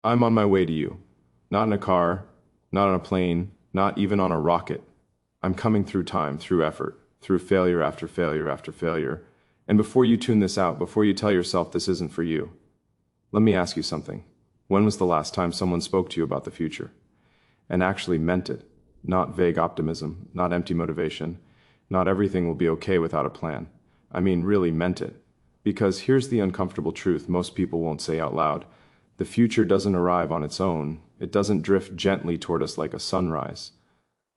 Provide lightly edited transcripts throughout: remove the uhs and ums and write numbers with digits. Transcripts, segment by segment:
I'm on my way to you. Not in a car, not on a plane, not even on a rocket. I'm coming through time, through effort, through failure after failure after failure. And before you tune this out, before you tell yourself this isn't for you, let me ask you something. When was the last time someone spoke to you about the future and actually meant it? Not vague optimism, not empty motivation, not everything will be okay without a plan. I mean, really meant it. Because here's the uncomfortable truth most people won't say out loud. The future doesn't arrive on its own. It doesn't drift gently toward us like a sunrise.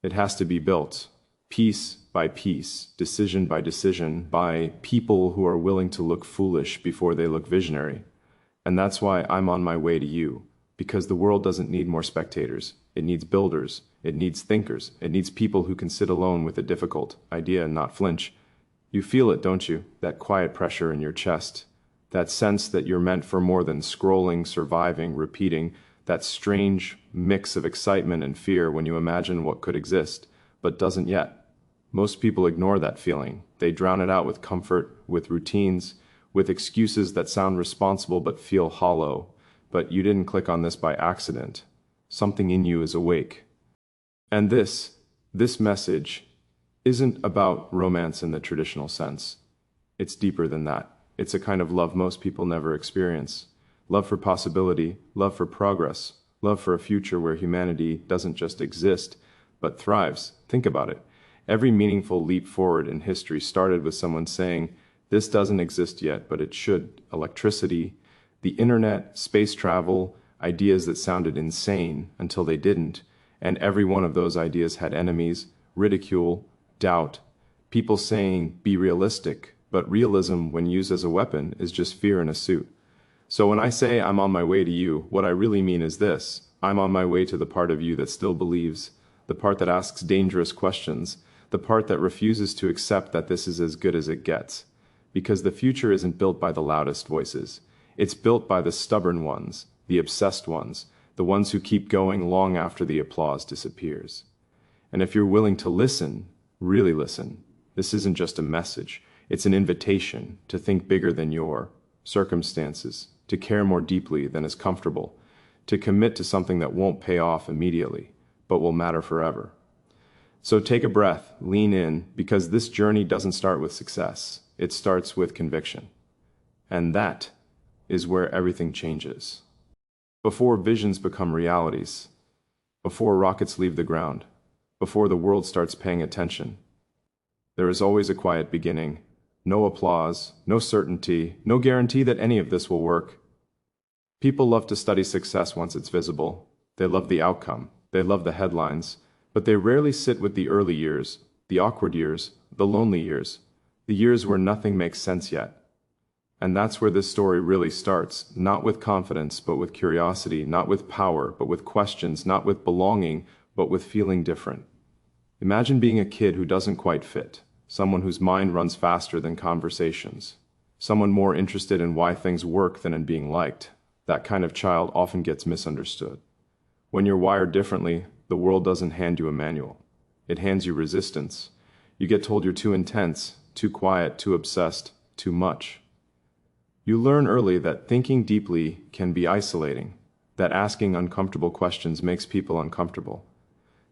It has to be built, piece by piece, decision by decision, by people who are willing to look foolish before they look visionary. And that's why I'm on my way to you, because the world doesn't need more spectators. It needs builders. It needs thinkers. It needs people who can sit alone with a difficult idea and not flinch. You feel it, don't you? That quiet pressure in your chest. That sense that you're meant for more than scrolling, surviving, repeating. That strange mix of excitement and fear when you imagine what could exist, but doesn't yet. Most people ignore that feeling. They drown it out with comfort, with routines, with excuses that sound responsible but feel hollow. But you didn't click on this by accident. Something in you is awake. And this message isn't about romance in the traditional sense. It's deeper than that. It's a kind of love most people never experience. Love for possibility, love for progress, love for a future where humanity doesn't just exist, but thrives. Think about it. Every meaningful leap forward in history started with someone saying, this doesn't exist yet, but it should. Electricity, the internet, space travel, ideas that sounded insane until they didn't. And every one of those ideas had enemies, ridicule, doubt, people saying, be realistic, but realism, when used as a weapon, is just fear in a suit. So when I say I'm on my way to you, what I really mean is this. I'm on my way to the part of you that still believes, the part that asks dangerous questions, the part that refuses to accept that this is as good as it gets. Because the future isn't built by the loudest voices. It's built by the stubborn ones, the obsessed ones, the ones who keep going long after the applause disappears. And if you're willing to listen, really listen, this isn't just a message. It's an invitation to think bigger than your circumstances, to care more deeply than is comfortable, to commit to something that won't pay off immediately, but will matter forever. So take a breath, lean in, because this journey doesn't start with success. It starts with conviction. And that is where everything changes. Before visions become realities, before rockets leave the ground, before the world starts paying attention, there is always a quiet beginning. No applause, no certainty, no guarantee that any of this will work. People love to study success once it's visible. They love the outcome. They love the headlines. But they rarely sit with the early years, the awkward years, the lonely years, the years where nothing makes sense yet. And that's where this story really starts, not with confidence, but with curiosity, not with power, but with questions, not with belonging, but with feeling different. Imagine being a kid who doesn't quite fit, someone whose mind runs faster than conversations, someone more interested in why things work than in being liked. That kind of child often gets misunderstood. When you're wired differently, the world doesn't hand you a manual. It hands you resistance. You get told you're too intense, too quiet, too obsessed, too much. You learn early that thinking deeply can be isolating, that asking uncomfortable questions makes people uncomfortable,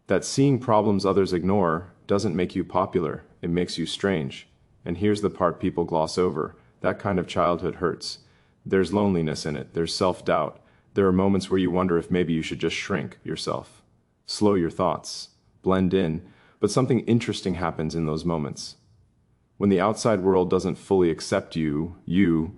that seeing problems others ignore doesn't make you popular, it makes you strange. And here's the part people gloss over. That kind of childhood hurts. There's loneliness in it, there's self-doubt. There are moments where you wonder if maybe you should just shrink yourself, slow your thoughts, blend in, but something interesting happens in those moments. When the outside world doesn't fully accept you, you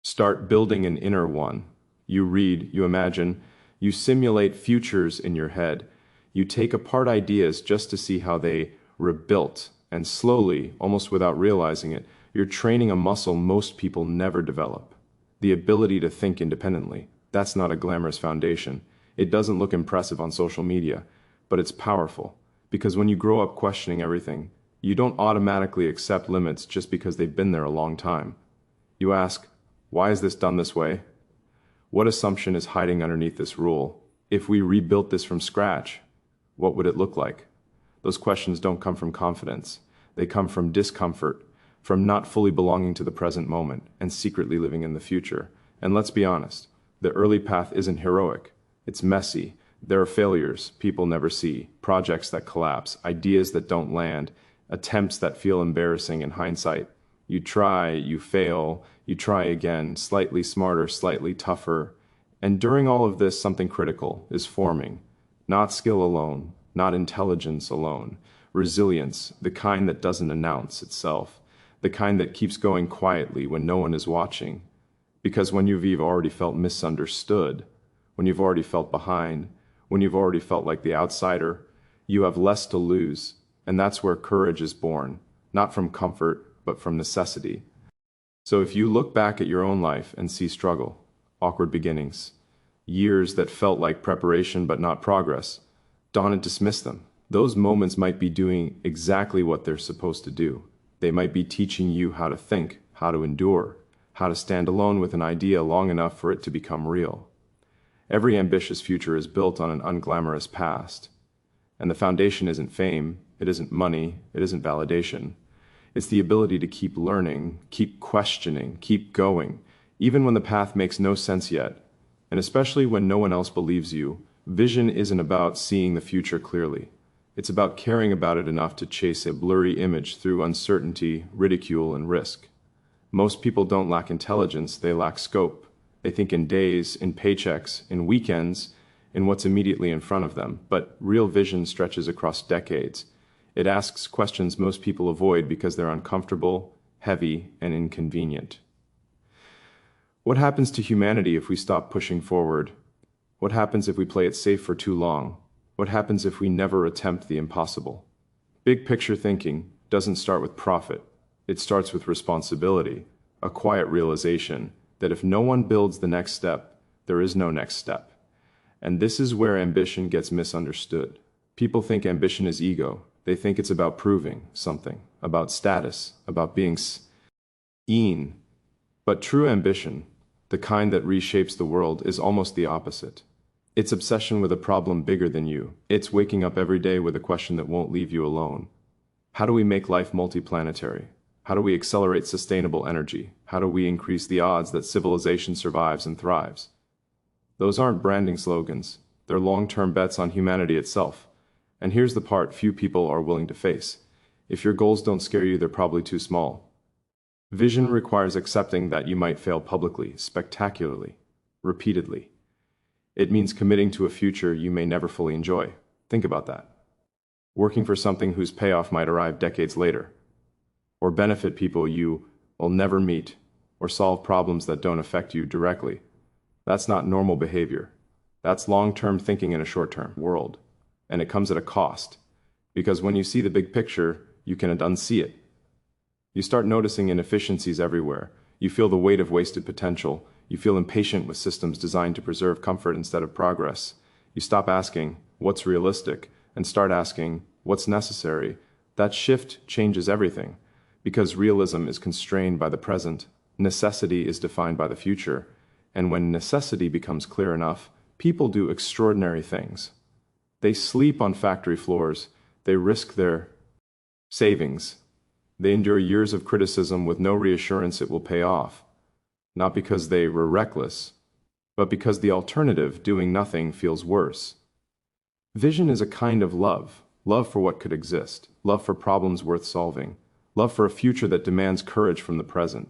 start building an inner one. You read, you imagine, you simulate futures in your head. You take apart ideas just to see how they rebuilt, and slowly, almost without realizing it, you're training a muscle most people never develop. The ability to think independently. That's not a glamorous foundation. It doesn't look impressive on social media, but it's powerful. Because when you grow up questioning everything, you don't automatically accept limits just because they've been there a long time. You ask, why is this done this way? What assumption is hiding underneath this rule? If we rebuilt this from scratch, what would it look like? Those questions don't come from confidence. They come from discomfort, from not fully belonging to the present moment and secretly living in the future. And let's be honest, The early path isn't heroic. It's messy. There are failures people never see, projects that collapse, ideas that don't land, attempts that feel embarrassing in hindsight. You try, you fail, you try again, slightly smarter, slightly tougher. And during all of this, something critical is forming. Not skill alone, not intelligence alone. Resilience, the kind that doesn't announce itself, the kind that keeps going quietly when no one is watching. Because when you've already felt misunderstood, when you've already felt behind, when you've already felt like the outsider, you have less to lose. And that's where courage is born, not from comfort, but from necessity. So if you look back at your own life and see struggle, awkward beginnings, years that felt like preparation but not progress, don't dismiss them. Those moments might be doing exactly what they're supposed to do. They might be teaching you how to think, how to endure, how to stand alone with an idea long enough for it to become real. Every ambitious future is built on an unglamorous past. And the foundation isn't fame, it isn't money, it isn't validation. It's the ability to keep learning, keep questioning, keep going, even when the path makes no sense yet. And especially when no one else believes you, vision isn't about seeing the future clearly. It's about caring about it enough to chase a blurry image through uncertainty, ridicule, and risk. Most people don't lack intelligence, they lack scope. They think in days, in paychecks, in weekends, in what's immediately in front of them. But real vision stretches across decades. It asks questions most people avoid because they're uncomfortable, heavy, and inconvenient. What happens to humanity if we stop pushing forward? What happens if we play it safe for too long? What happens if we never attempt the impossible? Big picture thinking doesn't start with profit. It starts with responsibility, a quiet realization that if no one builds the next step, there is no next step. And this is where ambition gets misunderstood. People think ambition is ego. They think it's about proving something, about status, about being seen. But true ambition, the kind that reshapes the world, is almost the opposite. It's obsession with a problem bigger than you. It's waking up every day with a question that won't leave you alone. How do we make life multiplanetary? How do we accelerate sustainable energy? How do we increase the odds that civilization survives and thrives? Those aren't branding slogans. They're long-term bets on humanity itself. And here's the part few people are willing to face. If your goals don't scare you, they're probably too small. Vision requires accepting that you might fail publicly, spectacularly, repeatedly. It means committing to a future you may never fully enjoy. Think about that. Working for something whose payoff might arrive decades later, or benefit people you will never meet, or solve problems that don't affect you directly. That's not normal behavior. That's long-term thinking in a short-term world. And it comes at a cost, because when you see the big picture, you can unsee it. You start noticing inefficiencies everywhere. You feel the weight of wasted potential. You feel impatient with systems designed to preserve comfort instead of progress. You stop asking, what's realistic, and start asking, what's necessary. That shift changes everything. Because realism is constrained by the present, necessity is defined by the future, and when necessity becomes clear enough, people do extraordinary things. They sleep on factory floors, they risk their savings, they endure years of criticism with no reassurance it will pay off, not because they were reckless, but because the alternative, doing nothing, feels worse. Vision is a kind of love, love for what could exist, love for problems worth solving, love for a future that demands courage from the present.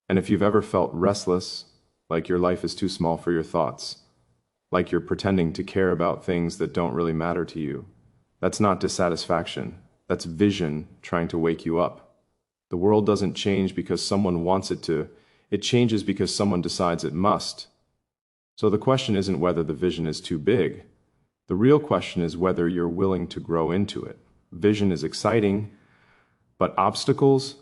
And if you've ever felt restless, like your life is too small for your thoughts, like you're pretending to care about things that don't really matter to you, that's not dissatisfaction. That's vision trying to wake you up. The world doesn't change because someone wants it to. It changes because someone decides it must. So the question isn't whether the vision is too big. The real question is whether you're willing to grow into it. Vision is exciting, but obstacles,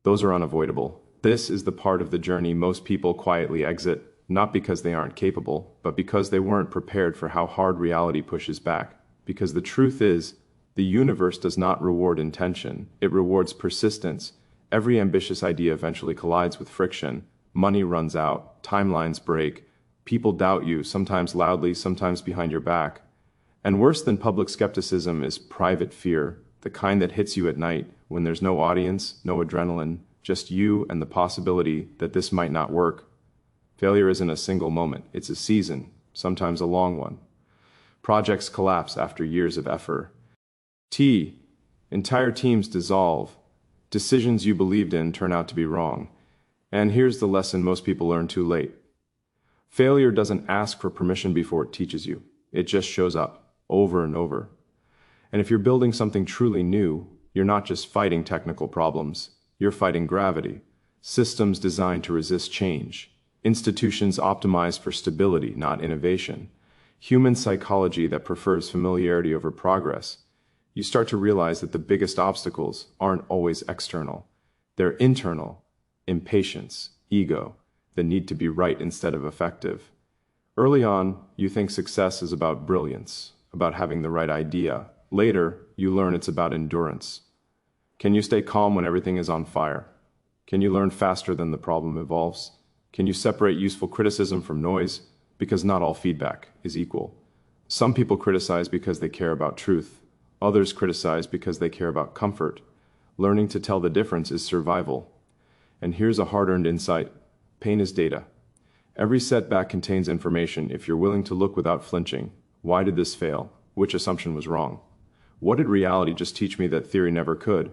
those are unavoidable. This is the part of the journey most people quietly exit, not because they aren't capable, but because they weren't prepared for how hard reality pushes back. Because the truth is, the universe does not reward intention, it rewards persistence. Every ambitious idea eventually collides with friction. Money runs out, timelines break, people doubt you, sometimes loudly, sometimes behind your back. And worse than public skepticism is private fear, the kind that hits you at night when there's no audience, no adrenaline, just you and the possibility that this might not work. Failure isn't a single moment, it's a season, sometimes a long one. Projects collapse after years of effort. Entire teams dissolve. Decisions you believed in turn out to be wrong. And here's the lesson most people learn too late. Failure doesn't ask for permission before it teaches you. It just shows up, over and over. And if you're building something truly new, you're not just fighting technical problems. You're fighting gravity. Systems designed to resist change. Institutions optimized for stability, not innovation. Human psychology that prefers familiarity over progress. You start to realize that the biggest obstacles aren't always external. They're internal. Impatience, ego, the need to be right instead of effective. Early on, you think success is about brilliance, about having the right idea. Later, you learn it's about endurance. Can you stay calm when everything is on fire? Can you learn faster than the problem evolves? Can you separate useful criticism from noise? Because not all feedback is equal. Some people criticize because they care about truth. Others criticize because they care about comfort. Learning to tell the difference is survival. And here's a hard-earned insight. Pain is data. Every setback contains information if you're willing to look without flinching. Why did this fail? Which assumption was wrong? What did reality just teach me that theory never could?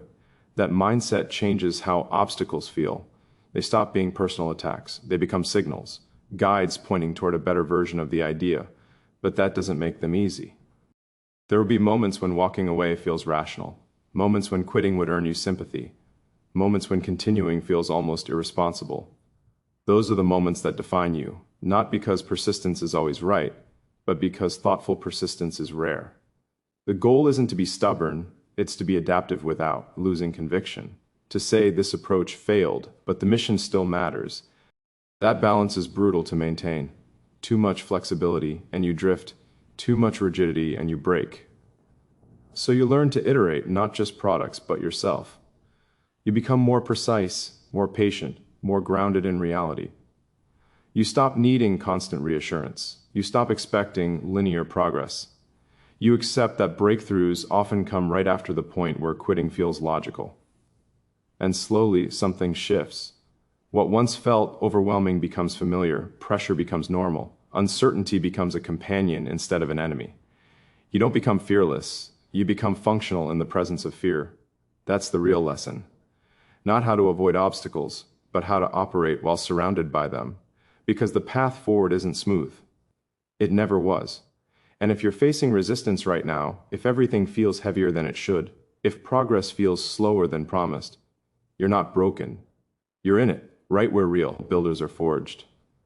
That mindset changes how obstacles feel. They stop being personal attacks. They become signals, guides pointing toward a better version of the idea. But that doesn't make them easy. There will be moments when walking away feels rational, moments when quitting would earn you sympathy, moments when continuing feels almost irresponsible. Those are the moments that define you, not because persistence is always right, but because thoughtful persistence is rare. The goal isn't to be stubborn, it's to be adaptive without losing conviction. To say this approach failed, but the mission still matters. That balance is brutal to maintain. Too much flexibility and you drift, too much rigidity and you break. So you learn to iterate not just products, but yourself. You become more precise, more patient, more grounded in reality. You stop needing constant reassurance. You stop expecting linear progress. You accept that breakthroughs often come right after the point where quitting feels logical. And slowly, something shifts. What once felt overwhelming becomes familiar, pressure becomes normal, uncertainty becomes a companion instead of an enemy. You don't become fearless, you become functional in the presence of fear. That's the real lesson. Not how to avoid obstacles, but how to operate while surrounded by them. Because the path forward isn't smooth. It never was. And if you're facing resistance right now, if everything feels heavier than it should, if progress feels slower than promised, you're not broken. You're in it, right where real builders are forged.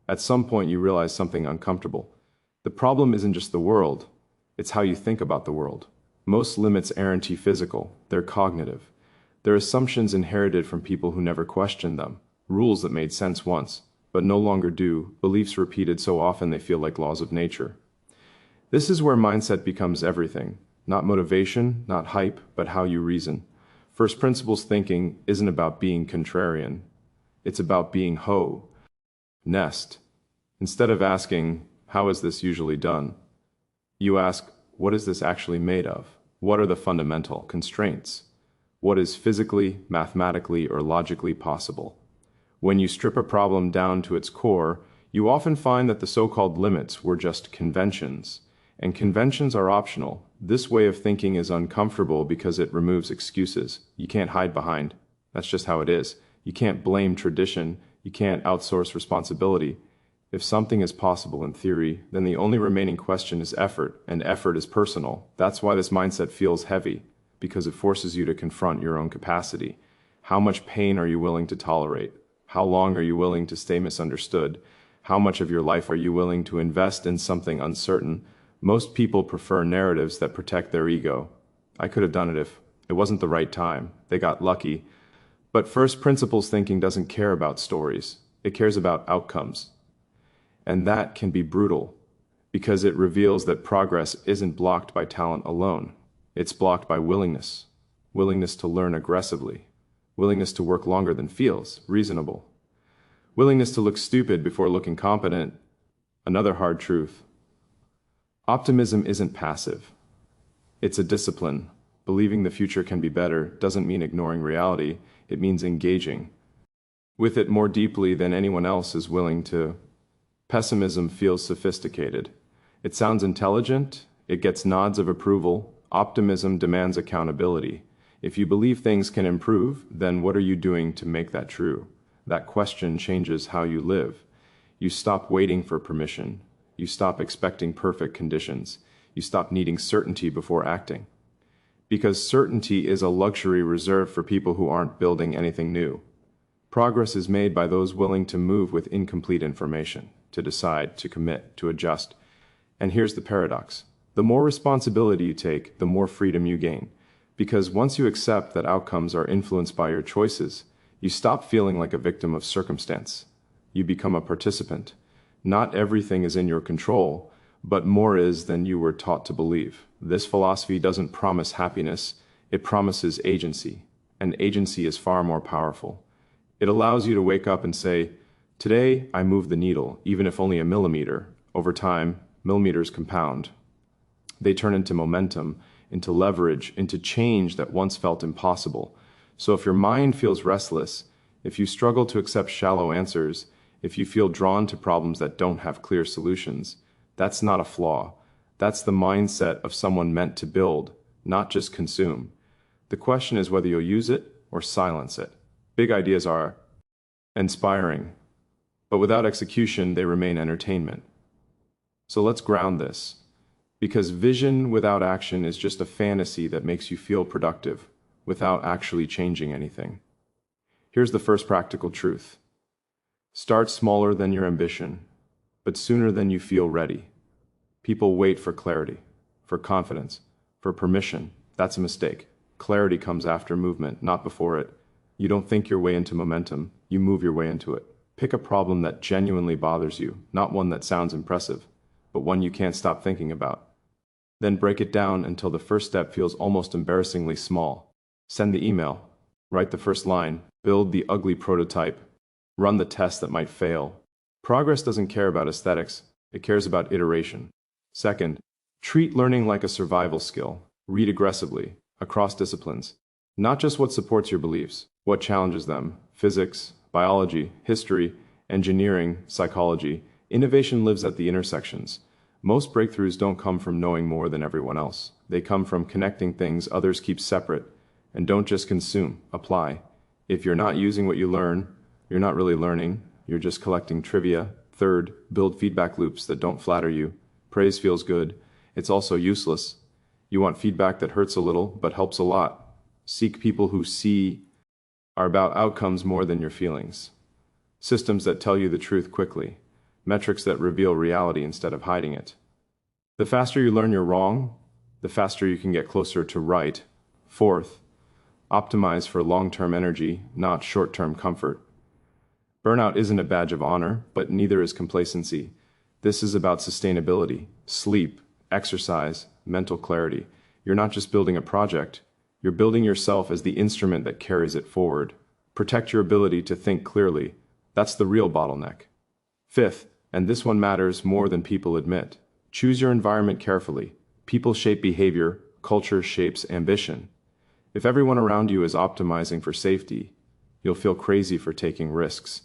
At some point you realize something uncomfortable. The problem isn't just the world, it's how you think about the world. Most limits aren't physical, they're cognitive. They're assumptions inherited from people who never questioned them, rules that made sense once, but no longer do, beliefs repeated so often they feel like laws of nature. This is where mindset becomes everything. Not motivation, not hype, but how you reason. First principles thinking isn't about being contrarian. It's about being nest. Instead of asking, how is this usually done? You ask, what is this actually made of? What are the fundamental constraints? What is physically, mathematically, or logically possible? When you strip a problem down to its core, you often find that the so-called limits were just conventions. And conventions are optional. This way of thinking is uncomfortable because it removes excuses. You can't hide behind. That's just how it is. You can't blame tradition. You can't outsource responsibility. If something is possible in theory, then the only remaining question is effort, and effort is personal. That's why this mindset feels heavy, because it forces you to confront your own capacity. How much pain are you willing to tolerate? How long are you willing to stay misunderstood? How much of your life are you willing to invest in something uncertain? Most people prefer narratives that protect their ego. I could have done it if it wasn't the right time. They got lucky. But first principles thinking doesn't care about stories. It cares about outcomes. And that can be brutal, because it reveals that progress isn't blocked by talent alone. It's blocked by willingness. Willingness to learn aggressively. Willingness to work longer than feels reasonable. Willingness to look stupid before looking competent. Another hard truth. Optimism isn't passive. It's a discipline. Believing the future can be better doesn't mean ignoring reality. It means engaging with it more deeply than anyone else is willing to. Pessimism feels sophisticated. It sounds intelligent, it gets nods of approval. Optimism demands accountability. If you believe things can improve, then what are you doing to make that true? That question changes how you live. You stop waiting for permission. You stop expecting perfect conditions. You stop needing certainty before acting. Because certainty is a luxury reserved for people who aren't building anything new. Progress is made by those willing to move with incomplete information, to decide, to commit, to adjust. And here's the paradox. The more responsibility you take, the more freedom you gain. Because once you accept that outcomes are influenced by your choices, you stop feeling like a victim of circumstance. You become a participant. Not everything is in your control, but more is than you were taught to believe. This philosophy doesn't promise happiness, it promises agency. And agency is far more powerful. It allows you to wake up and say, today I move the needle, even if only a millimeter. Over time, millimeters compound. They turn into momentum, into leverage, into change that once felt impossible. So if your mind feels restless, if you struggle to accept shallow answers, if you feel drawn to problems that don't have clear solutions, that's not a flaw. That's the mindset of someone meant to build, not just consume. The question is whether you'll use it or silence it. Big ideas are inspiring, but without execution, they remain entertainment. So let's ground this, because vision without action is just a fantasy that makes you feel productive without actually changing anything. Here's the first practical truth. Start smaller than your ambition, but sooner than you feel ready. People wait for clarity, for confidence, for permission. That's a mistake. Clarity comes after movement, not before it. You don't think your way into momentum, you move your way into it. Pick a problem that genuinely bothers you, not one that sounds impressive, but one you can't stop thinking about. Then break it down until the first step feels almost embarrassingly small. Send the email, write the first line, build the ugly prototype, run the test that might fail. Progress doesn't care about aesthetics, it cares about iteration. Second, treat learning like a survival skill. Read aggressively, across disciplines. Not just what supports your beliefs, what challenges them. Physics, biology, history, engineering, psychology. Innovation lives at the intersections. Most breakthroughs don't come from knowing more than everyone else. They come from connecting things others keep separate. And don't just consume, apply. If you're not using what you learn, you're not really learning, you're just collecting trivia. Third, build feedback loops that don't flatter you. Praise feels good. It's also useless. You want feedback that hurts a little, but helps a lot. Seek people who are about outcomes more than your feelings. Systems that tell you the truth quickly. Metrics that reveal reality instead of hiding it. The faster you learn you're wrong, the faster you can get closer to right. Fourth, optimize for long-term energy, not short-term comfort. Burnout isn't a badge of honor, but neither is complacency. This is about sustainability, sleep, exercise, mental clarity. You're not just building a project, you're building yourself as the instrument that carries it forward. Protect your ability to think clearly. That's the real bottleneck. Fifth, and this one matters more than people admit, choose your environment carefully. People shape behavior, culture shapes ambition. If everyone around you is optimizing for safety, you'll feel crazy for taking risks.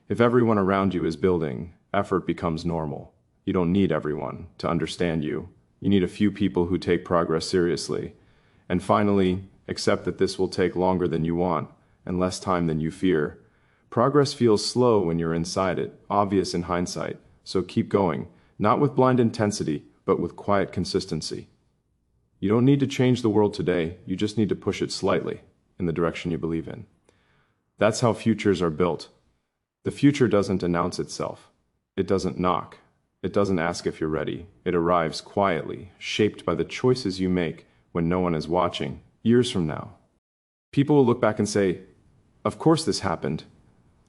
If everyone around you is building, effort becomes normal. You don't need everyone to understand you. You need a few people who take progress seriously. And finally, accept that this will take longer than you want and less time than you fear. Progress feels slow when you're inside it, obvious in hindsight. So keep going, not with blind intensity, but with quiet consistency. You don't need to change the world today, you just need to push it slightly in the direction you believe in. That's how futures are built. The future doesn't announce itself. It doesn't knock. It doesn't ask if you're ready. It arrives quietly, shaped by the choices you make when no one is watching, years from now. People will look back and say, of course this happened,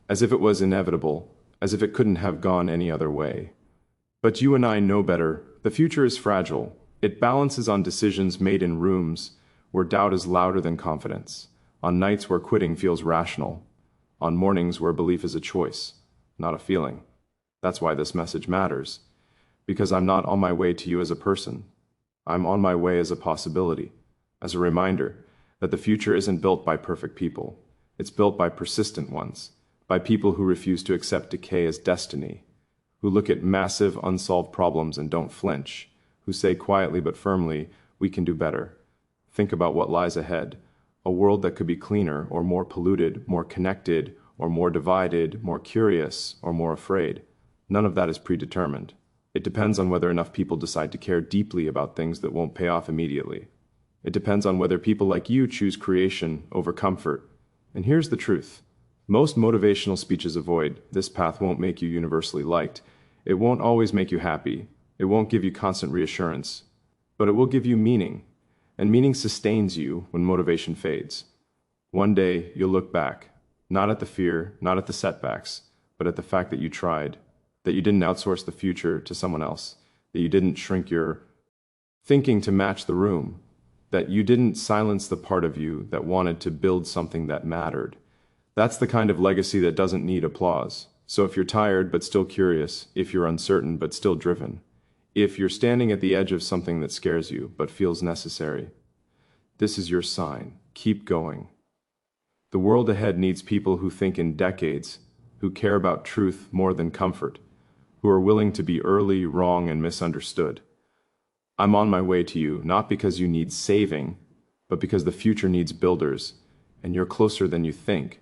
as if it was inevitable, as if it couldn't have gone any other way. But you and I know better. The future is fragile. It balances on decisions made in rooms where doubt is louder than confidence, on nights where quitting feels rational, on mornings where belief is a choice, not a feeling. That's why this message matters, because I'm not on my way to you as a person. I'm on my way as a possibility, as a reminder that the future isn't built by perfect people. It's built by persistent ones, by people who refuse to accept decay as destiny, who look at massive unsolved problems and don't flinch, who say quietly but firmly, we can do better. Think about what lies ahead. A world that could be cleaner or more polluted, more connected, or more divided, more curious, or more afraid. None of that is predetermined. It depends on whether enough people decide to care deeply about things that won't pay off immediately. It depends on whether people like you choose creation over comfort. And here's the truth. Most motivational speeches avoid, this path won't make you universally liked. It won't always make you happy. It won't give you constant reassurance. But it will give you meaning. And meaning sustains you when motivation fades. One day, you'll look back, not at the fear, not at the setbacks, but at the fact that you tried, that you didn't outsource the future to someone else, that you didn't shrink your thinking to match the room, that you didn't silence the part of you that wanted to build something that mattered. That's the kind of legacy that doesn't need applause. So if you're tired but still curious, if you're uncertain but still driven, if you're standing at the edge of something that scares you but feels necessary, this is your sign. Keep going. The world ahead needs people who think in decades, who care about truth more than comfort, who are willing to be early, wrong, and misunderstood. I'm on my way to you, not because you need saving, but because the future needs builders, and you're closer than you think.